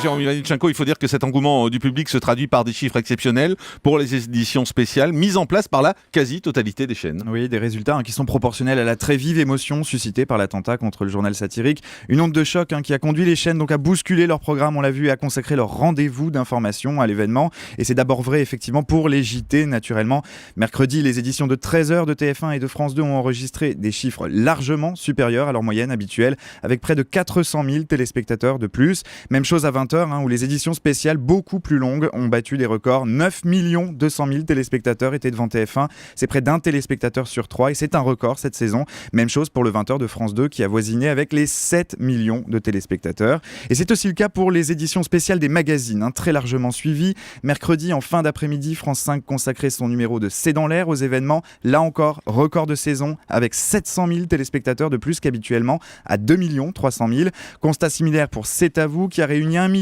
Jérôme Ivanichenko, il faut dire que cet engouement du public se traduit par des chiffres exceptionnels pour les éditions spéciales mises en place par la quasi-totalité des chaînes. Oui, des résultats qui sont proportionnels à la très vive émotion suscitée par l'attentat contre le journal satirique. Une onde de choc qui a conduit les chaînes donc à bousculer leur programme, on l'a vu, et à consacrer leur rendez-vous d'information à l'événement. Et c'est d'abord vrai effectivement pour les JT naturellement. Mercredi, les éditions de 13h de TF1 et de France 2 ont enregistré des chiffres largement supérieurs à leur moyenne habituelle, avec près de 400 000 téléspectateurs de plus. Même chose à 20h, où les éditions spéciales beaucoup plus longues ont battu des records. 9 200 000 téléspectateurs étaient devant TF1. C'est près d'un téléspectateur sur 3 et c'est un record cette saison. Même chose pour le 20h de France 2 qui a voisiné avec les 7 millions de téléspectateurs. Et c'est aussi le cas pour les éditions spéciales des magazines, très largement suivies. Mercredi, en fin d'après-midi, France 5 consacrait son numéro de C'est dans l'air aux événements. Là encore, record de saison avec 700 000 téléspectateurs de plus qu'habituellement à 2 300 000. Constat similaire pour C'est à vous qui a réuni 1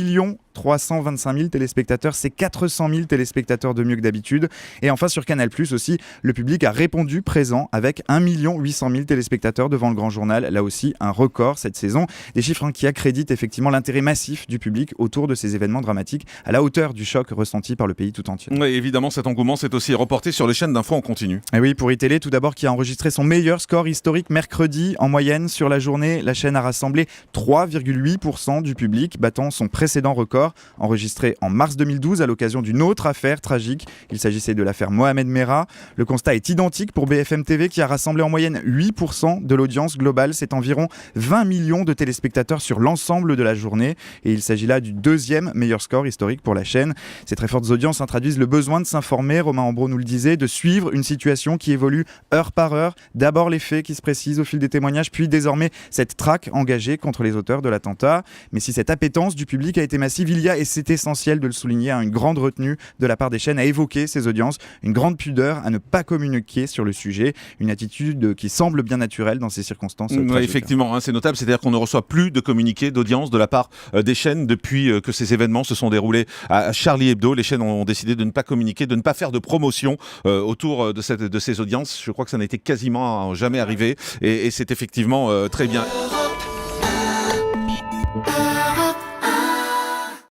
325 000 téléspectateurs, c'est 400 000 téléspectateurs de mieux que d'habitude. Et enfin sur Canal+, aussi, le public a répondu présent avec 1 800 000 téléspectateurs devant le grand journal. Là aussi, un record cette saison. Des chiffres qui accréditent effectivement l'intérêt massif du public autour de ces événements dramatiques, à la hauteur du choc ressenti par le pays tout entier. Oui, évidemment, cet engouement s'est aussi reporté sur les chaînes d'infos en continu. Et oui, pour iTélé, tout d'abord, qui a enregistré son meilleur score historique mercredi. En moyenne, sur la journée, la chaîne a rassemblé 3,8% du public, battant son précédent record, enregistré en mars 2012 à l'occasion d'une autre affaire tragique. Il s'agissait de l'affaire Mohamed Merah. Le constat est identique pour BFM TV qui a rassemblé en moyenne 8% de l'audience globale. C'est environ 20 millions de téléspectateurs sur l'ensemble de la journée. Et il s'agit là du deuxième meilleur score historique pour la chaîne. Ces très fortes audiences traduisent le besoin de s'informer, Romain Ambro nous le disait, de suivre une situation qui évolue heure par heure. D'abord les faits qui se précisent au fil des témoignages, puis désormais cette traque engagée contre les auteurs de l'attentat. Mais si cette appétence du public a été massive, il y a, et c'est essentiel de le souligner, une grande retenue de la part des chaînes à évoquer ces audiences, une grande pudeur à ne pas communiquer sur le sujet, une attitude qui semble bien naturelle dans ces circonstances tragiques. Effectivement, c'est notable, c'est-à-dire qu'on ne reçoit plus de communiqués d'audience de la part des chaînes depuis que ces événements se sont déroulés à Charlie Hebdo. Les chaînes ont décidé de ne pas communiquer, de ne pas faire de promotion autour de ces audiences. Je crois que ça n'a été quasiment jamais arrivé et c'est effectivement très bien.